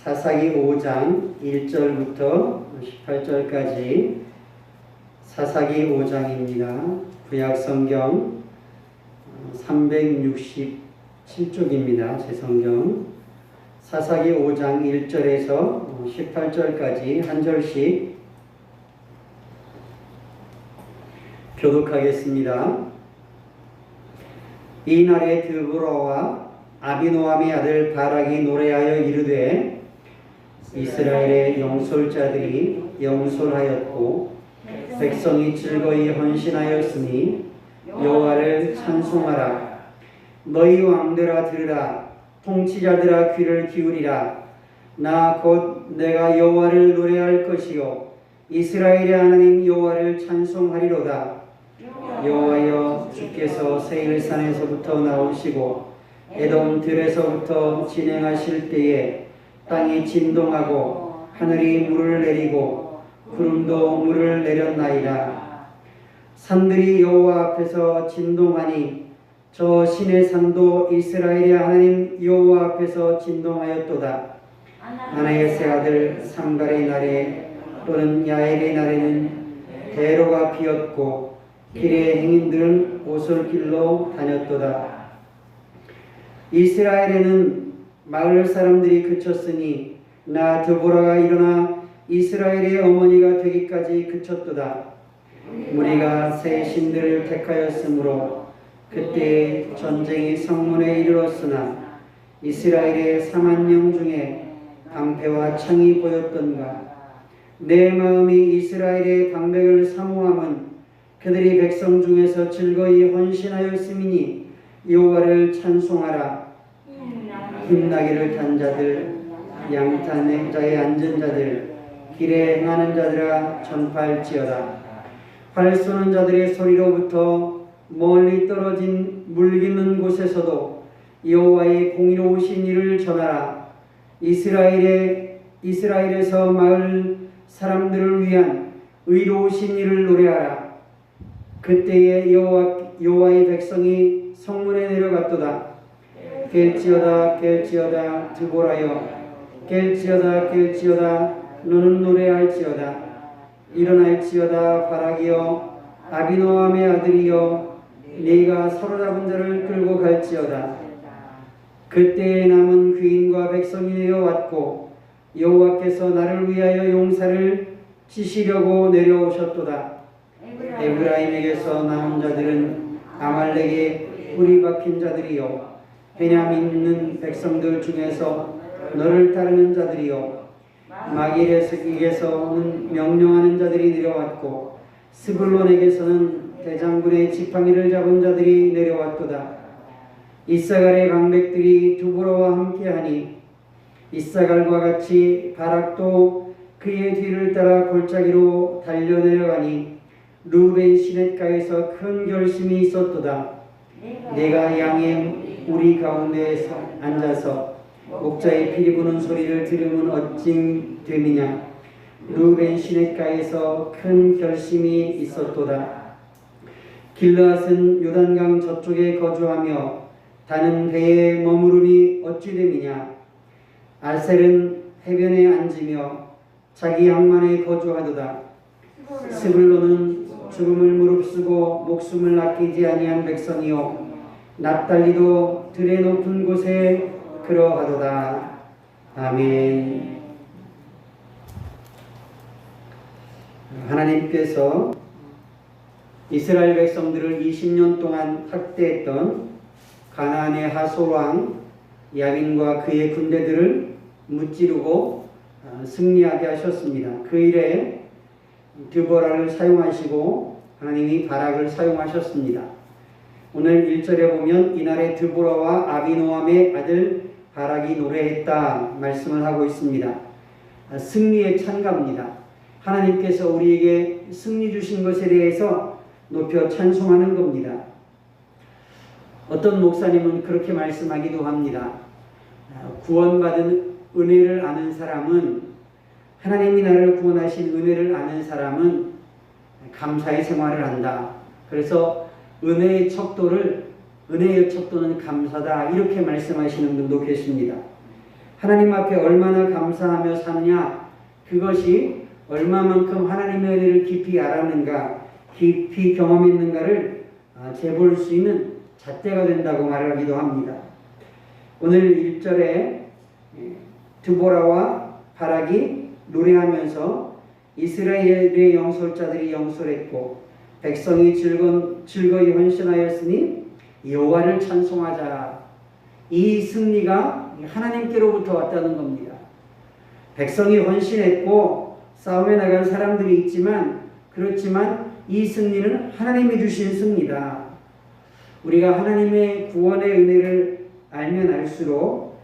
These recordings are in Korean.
사사기 5장 1절부터 18절까지 사사기 5장입니다. 구약성경 367쪽입니다. 제 성경. 사사기 5장 1절에서 18절까지 한 절씩 교독하겠습니다. 이날에 드보라와 아비노함의 아들 바락이 노래하여 이르되 이스라엘의 영솔자들이 영솔하였고 백성이 즐거이 헌신하였으니 여호와를 찬송하라. 너희 왕들아 들으라. 통치자들아 귀를 기울이라. 나 곧 내가 여호와를 노래할 것이요 이스라엘의 하나님 여호와를 찬송하리로다. 여호와여 주께서 세일산에서부터 나오시고 에돔 들에서부터 진행하실 때에 땅이 진동하고 하늘이 물을 내리고 구름도 물을 내렸나이다. 산들이 여호와 앞에서 진동하니 저 신의 산도 이스라엘의 하나님 여호와 앞에서 진동하였도다. 아나야스의 아들 삼갈의 날에 또는 야엘의 날에는 대로가 비었고 길의 행인들은 오솔길로 다녔도다. 이스라엘에는 마을 사람들이 그쳤으니 나 드보라가 일어나 이스라엘의 어머니가 되기까지 그쳤도다. 무리가 새 신들을 택하였으므로 그때 전쟁이 성문에 이르렀으나 이스라엘의 4만 중에 방패와 창이 보였던가. 내 마음이 이스라엘의 방백을 사모함은 그들이 백성 중에서 즐거이 헌신하였음이니 여호와를 찬송하라. 힘나기를 탄 자들, 양탄 자에 앉은 자들, 길에 행하는 자들아 전파할지어다. 활 쏘는 자들의 소리로부터 멀리 떨어진 물깃는 곳에서도 여호와의 공의로우신 일을 전하라. 이스라엘에서 마을 사람들을 위한 의로우신 일을 노래하라. 그때에 여호와의 백성이 성문에 내려갔도다. 깰지어다 깰지어다 드보라여 깰지어다 깰지어다 너는 노래할지어다. 일어날지어다 바락이여 아비노함의 아들이여 네가 사로잡은 자를 끌고 갈지어다. 그때에 남은 귀인과 백성이 내려왔고 여호와께서 나를 위하여 용사를 치시려고 내려오셨도다. 에브라임에게서 나온 자들은 아말렉의 뿌리 박힌 자들이요 베냐민 있는 백성들 중에서 너를 따르는 자들이요 마길에서는 명령하는 자들이 내려왔고 스불론에게서는 대장군의 지팡이를 잡은 자들이 내려왔도다. 이사갈의 방백들이 두보라와 함께하니 이사갈과 같이 바락도 그의 뒤를 따라 골짜기로 달려내려가니 루벤 시냇가에서 큰 결심이 있었도다. 내가 양의 우리 가운데에서 앉아서 목자의 피리 부는 소리를 들으면 어찌 됨이냐. 루벤 시냇가에서 큰 결심이 있었도다. 길르앗은 요단강 저쪽에 거주하며 다는 배에 머무름이 어찌 됨이냐. 아셀은 해변에 앉으며 자기 항만에 거주하도다. 스불론은 죽음을 무릅쓰고 목숨을 아끼지 아니한 백성이요 납달리도 들의 높은 곳에 그러하도다. 아멘. 하나님께서 이스라엘 백성들을 20년 동안 학대했던 가나안의 하솔 왕 야빈과 그의 군대들을 무찌르고 승리하게 하셨습니다. 그 일에 드보라를 사용하시고 하나님이 바락을 사용하셨습니다. 오늘 1절에 보면 이날에 드보라와 아비노함의 아들 바락이 노래했다 말씀을 하고 있습니다. 승리의 찬가입니다. 하나님께서 우리에게 승리 주신 것에 대해서 높여 찬송하는 겁니다. 어떤 목사님은 그렇게 말씀하기도 합니다. 구원받은 은혜를 아는 사람은, 하나님이 나를 구원하신 은혜를 아는 사람은 감사의 생활을 한다. 그래서 은혜의 척도는 감사다, 이렇게 말씀하시는 분도 계십니다. 하나님 앞에 얼마나 감사하며 사느냐, 그것이 얼마만큼 하나님의 은혜를 깊이 알았는가, 깊이 경험했는가를 재볼 수 있는 잣대가 된다고 말하기도 합니다. 오늘 1절에 드보라와 바락이 노래하면서 이스라엘의 영솔자들이 영솔했고 백성이 즐거이 헌신하였으니 여호와를 찬송하자. 이 승리가 하나님께로부터 왔다는 겁니다. 백성이 헌신했고 싸움에 나간 사람들이 그렇지만 이 승리는 하나님이 주신 승리다. 우리가 하나님의 구원의 은혜를 알면 알수록,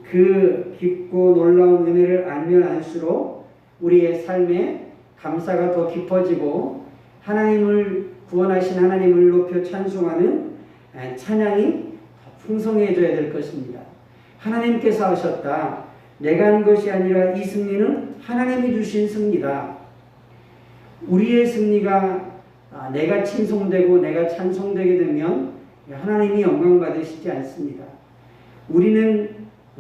그 깊고 놀라운 은혜를 알면 알수록 우리의 삶에 감사가 더 깊어지고 하나님을 구원하신 하나님을 높여 찬송하는 찬양이 더 풍성해져야 될 것입니다. 하나님께서 하셨다. 내가 한 것이 아니라 이 승리는 하나님이 주신 승리다. 우리의 승리가 내가 칭송되고 내가 찬송되게 되면 하나님이 영광 받으시지 않습니다. 우리의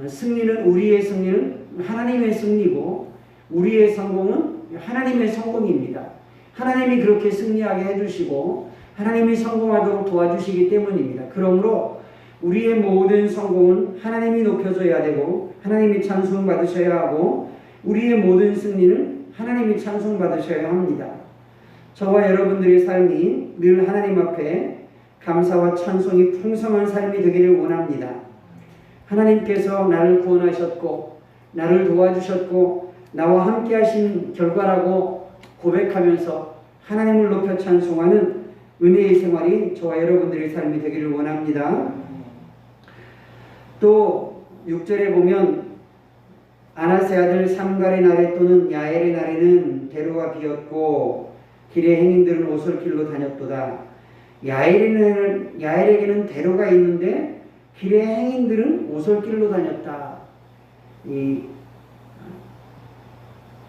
승리는 하나님의 승리고 우리의 성공은 하나님의 성공입니다. 하나님이 그렇게 승리하게 해주시고 하나님이 성공하도록 도와주시기 때문입니다. 그러므로 우리의 모든 성공은 하나님이 높여줘야 되고 하나님이 찬송 받으셔야 하고 우리의 모든 승리는 하나님이 찬송 받으셔야 합니다. 저와 여러분들의 삶이 늘 하나님 앞에 감사와 찬송이 풍성한 삶이 되기를 원합니다. 하나님께서 나를 구원하셨고 나를 도와주셨고 나와 함께 하신 결과라고 고백하면서 하나님을 높여 찬송하는 은혜의 생활이 저와 여러분들의 삶이 되기를 원합니다. 또 6절에 보면 아나세 아들 삼갈의 날에 또는 야엘의 날에는 대로가 비었고 길의 행인들은 오솔길로 다녔도다. 야엘에게는 대로가 있는데 길의 행인들은 오솔길로 다녔다. 이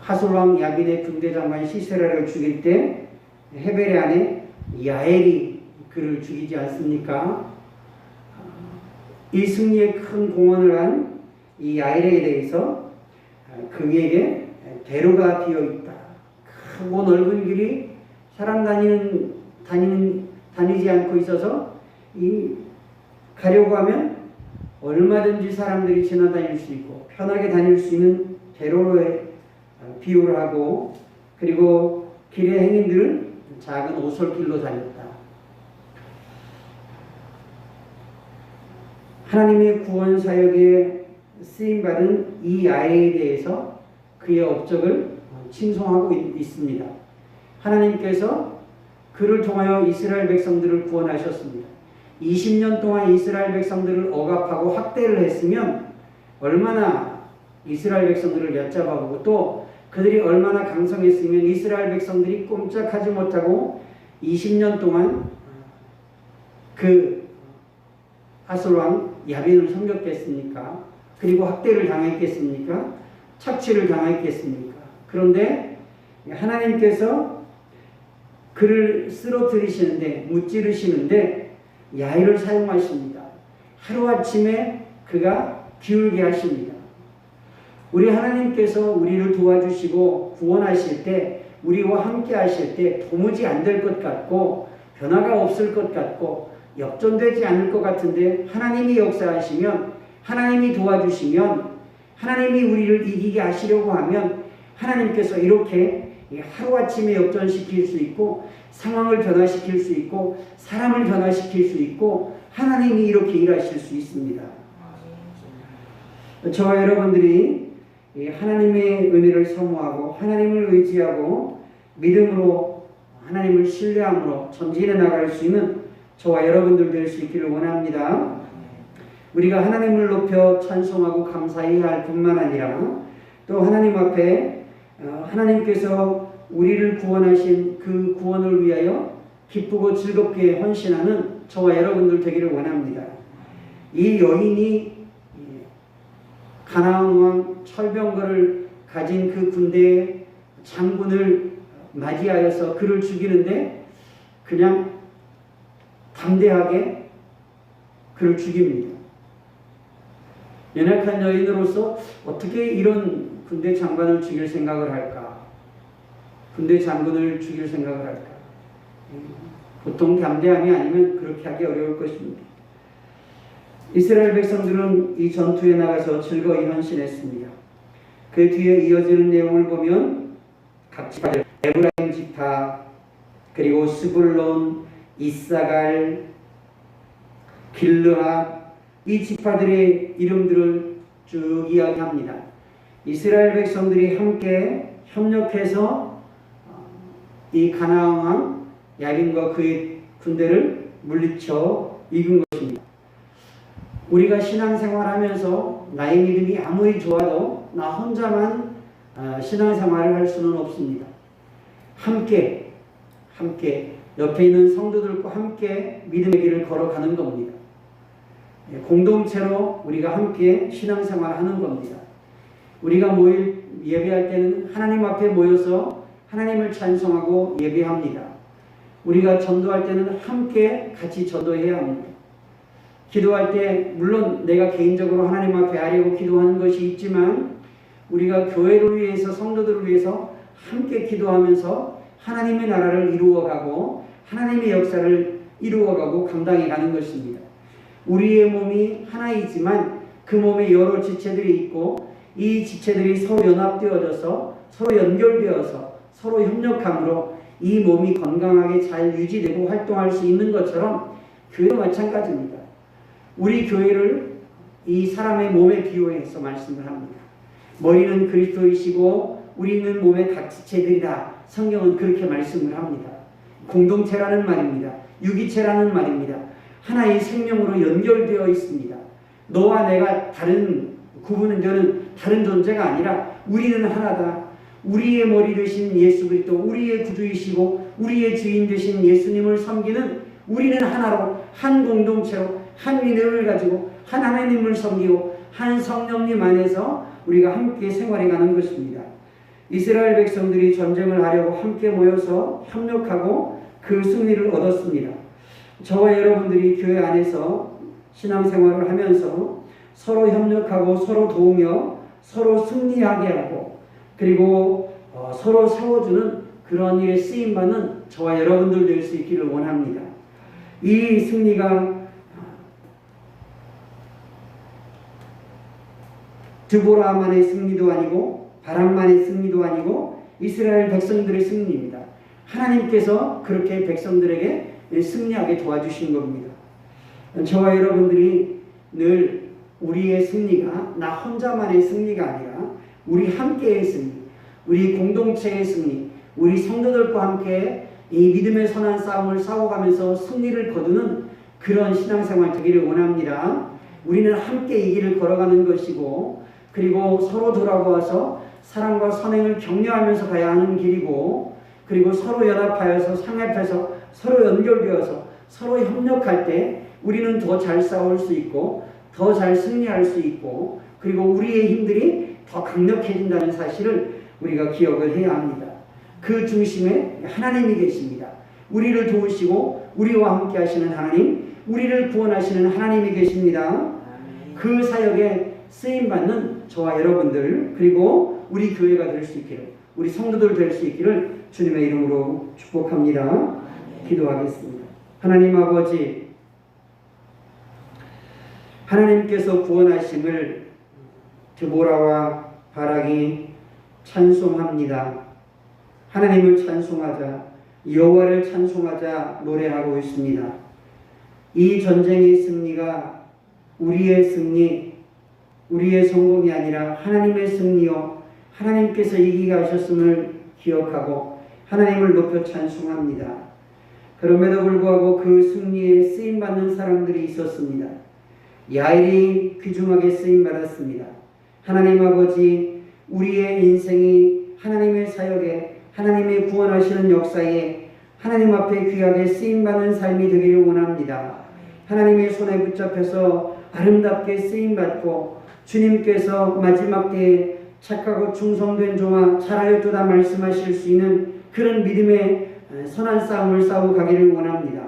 하솔왕 야빈의 군대장관 시세라를 죽일 때 헤벨의 아내 야엘이 그를 죽이지 않습니까? 이 승리에 큰 공헌을 한 이 야엘에 대해서 그에게 대로가 비어 있다. 크고 넓은 길이 사람 다니지 않고 있어서 가려고 하면 얼마든지 사람들이 지나다닐 수 있고 편하게 다닐 수 있는 대로에 비유를 하고, 그리고 길의 행인들은 작은 오솔길로 다녔다. 하나님의 구원 사역에 쓰임받은 이 야엘에 대해서 그의 업적을 칭송하고 있습니다. 하나님께서 그를 통하여 이스라엘 백성들을 구원하셨습니다. 20년 동안 이스라엘 백성들을 억압하고 학대를 했으면 얼마나 이스라엘 백성들을 얕잡아보고 또 그들이 얼마나 강성했으면 이스라엘 백성들이 꼼짝하지 못하고 20년 동안 그 하솔왕 야빈을 섬겼겠습니까? 그리고 학대를 당했겠습니까? 착취를 당했겠습니까? 그런데 하나님께서 그를 쓰러뜨리시는데, 무찌르시는데 야일을 사용하십니다. 하루아침에 그가 기울게 하십니다. 우리 하나님께서 우리를 도와주시고 구원하실 때, 우리와 함께 하실 때 도무지 안 될 것 같고 변화가 없을 것 같고 역전되지 않을 것 같은데, 하나님이 역사하시면, 하나님이 도와주시면, 하나님이 우리를 이기게 하시려고 하면 하나님께서 이렇게 하루아침에 역전시킬 수 있고 상황을 변화시킬 수 있고 사람을 변화시킬 수 있고 하나님이 이렇게 일하실 수 있습니다. 저와 여러분들이 하나님의 은혜를 사모하고 하나님을 의지하고 믿음으로 하나님을 신뢰함으로 전진해 나갈 수 있는 저와 여러분들 될 수 있기를 원합니다. 우리가 하나님을 높여 찬송하고 감사해야 할 뿐만 아니라 또 하나님 앞에 하나님께서 우리를 구원하신 그 구원을 위하여 기쁘고 즐겁게 헌신하는 저와 여러분들 되기를 원합니다. 이 여인이 가나안 왕 철병거를 가진 그 군대의 장군을 맞이하여서 그를 죽이는데 그냥 담대하게 그를 죽입니다. 연약한 여인으로서 어떻게 이런 군대 장관을 죽일 생각을 할까? 군대 장군을 죽일 생각을 할까? 보통 담대함이 아니면 그렇게 하기 어려울 것입니다. 이스라엘 백성들은 이 전투에 나가서 즐거이 헌신했습니다. 그 뒤에 이어지는 내용을 보면 각 지파들, 에브라임 지파, 그리고 스불론, 이사갈, 길르앗, 이 지파들의 이름들을 쭉 이야기합니다. 이스라엘 백성들이 함께 협력해서 이 가나안 왕 야빈과 그의 군대를 물리쳐 이긴 것입니다. 우리가 신앙생활하면서 나의 믿음이 아무리 좋아도 나 혼자만 신앙생활을 할 수는 없습니다. 함께 옆에 있는 성도들과 함께 믿음의 길을 걸어가는 겁니다. 공동체로 우리가 함께 신앙생활하는 겁니다. 우리가 예배할 때는 하나님 앞에 모여서 하나님을 찬송하고 예배합니다. 우리가 전도할 때는 함께 같이 전도해야 합니다. 기도할 때 물론 내가 개인적으로 하나님 앞에 아뢰고 기도하는 것이 있지만 우리가 교회를 위해서 성도들을 위해서 함께 기도하면서 하나님의 나라를 이루어가고 하나님의 역사를 이루어가고 감당해가는 것입니다. 우리의 몸이 하나이지만 그 몸에 여러 지체들이 있고 이 지체들이 서로 연합되어져서 서로 연결되어서 서로 협력함으로 이 몸이 건강하게 잘 유지되고 활동할 수 있는 것처럼 교회도 마찬가지입니다. 우리 교회를 이 사람의 몸에 비유해서 말씀을 합니다. 머리는 그리스도이시고 우리는 몸의 각 지체들이다. 성경은 그렇게 말씀을 합니다. 공동체라는 말입니다. 유기체라는 말입니다. 하나의 생명으로 연결되어 있습니다. 너와 내가 구분되는 다른 존재가 아니라 우리는 하나다. 우리의 머리 되신 예수 그리스도, 우리의 구주이시고 우리의 주인 되신 예수님을 섬기는 우리는 하나로 한 공동체로 한 믿음을 가지고 한 하나님을 섬기고 한 성령님 안에서 우리가 함께 생활해가는 것입니다. 이스라엘 백성들이 전쟁을 하려고 함께 모여서 협력하고 그 승리를 얻었습니다. 저와 여러분들이 교회 안에서 신앙생활을 하면서 서로 협력하고 서로 도우며 서로 승리하게 하고 그리고 서로 세워주는 그런 일에 쓰임받는 저와 여러분들 될 수 있기를 원합니다. 이 승리가 드보라만의 승리도 아니고 바람만의 승리도 아니고 이스라엘 백성들의 승리입니다. 하나님께서 그렇게 백성들에게 승리하게 도와주신 겁니다. 저와 여러분들이 늘 우리의 승리가 나 혼자만의 승리가 아니라 우리 함께의 승리, 우리 공동체의 승리, 우리 성도들과 함께 이 믿음의 선한 싸움을 싸워가면서 승리를 거두는 그런 신앙생활 되기를 원합니다. 우리는 함께 이 길을 걸어가는 것이고 그리고 서로 돌아보아서 사랑과 선행을 격려하면서 가야 하는 길이고 그리고 서로 연합하여서 상합해서 서로 연결되어서 서로 협력할 때 우리는 더 잘 싸울 수 있고 더 잘 승리할 수 있고 그리고 우리의 힘들이 더 강력해진다는 사실을 우리가 기억을 해야 합니다. 그 중심에 하나님이 계십니다. 우리를 도우시고 우리와 함께 하시는 하나님, 우리를 구원하시는 하나님이 계십니다. 그 사역에 쓰임받는 저와 여러분들 그리고 우리 교회가 될 수 있기를 우리 성도들 될 수 있기를 주님의 이름으로 축복합니다. 기도하겠습니다. 하나님 아버지, 하나님께서 구원하심을 드보라와 바락이 찬송합니다. 하나님을 찬송하자, 여호와를 찬송하자 노래하고 있습니다. 이 전쟁의 승리가 우리의 승리, 우리의 성공이 아니라 하나님의 승리요 하나님께서 이기게 하셨음을 기억하고 하나님을 높여 찬송합니다. 그럼에도 불구하고 그 승리에 쓰임받는 사람들이 있었습니다. 야일이 귀중하게 쓰임받았습니다. 하나님 아버지, 우리의 인생이 하나님의 사역에 하나님의 구원하시는 역사에 하나님 앞에 귀하게 쓰임받는 삶이 되기를 원합니다. 하나님의 손에 붙잡혀서 아름답게 쓰임받고 주님께서 마지막 때에 착하고 충성된 종아 잘하였도다 말씀하실 수 있는 그런 믿음의 선한 싸움을 싸우고 가기를 원합니다.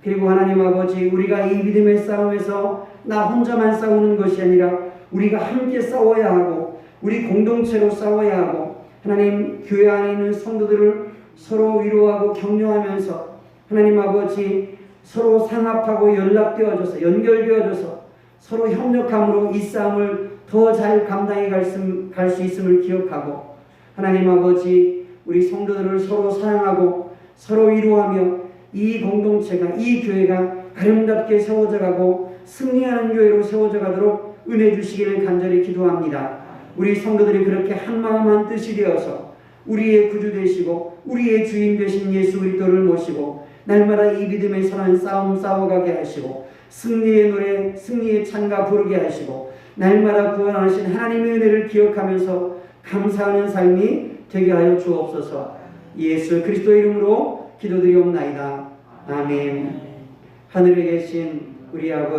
그리고 하나님 아버지, 우리가 이 믿음의 싸움에서 나 혼자만 싸우는 것이 아니라 우리가 함께 싸워야 하고 우리 공동체로 싸워야 하고 하나님 교회 안에 있는 성도들을 서로 위로하고 격려하면서 하나님 아버지 서로 상합하고 연락되어져서 연결되어져서 서로 협력함으로 이 싸움을 더 잘 감당해 갈 수 있음을 기억하고 하나님 아버지 우리 성도들을 서로 사랑하고 서로 위로하며 이 공동체가 이 교회가 아름답게 세워져 가고 승리하는 교회로 세워져 가도록 은혜 주시기를 간절히 기도합니다. 우리 성도들이 그렇게 한마음 한뜻이 되어서 우리의 구주 되시고 우리의 주인 되신 예수 그리스도를 모시고 날마다 이 믿음의 선한 싸움 싸워가게 하시고 승리의 노래 승리의 찬가 부르게 하시고 날마다 구원하신 하나님의 은혜를 기억하면서 감사하는 삶이 되게 하여 주옵소서. 예수 그리스도의 이름으로 기도드리옵나이다. 아멘. 하늘에 계신 우리 아버지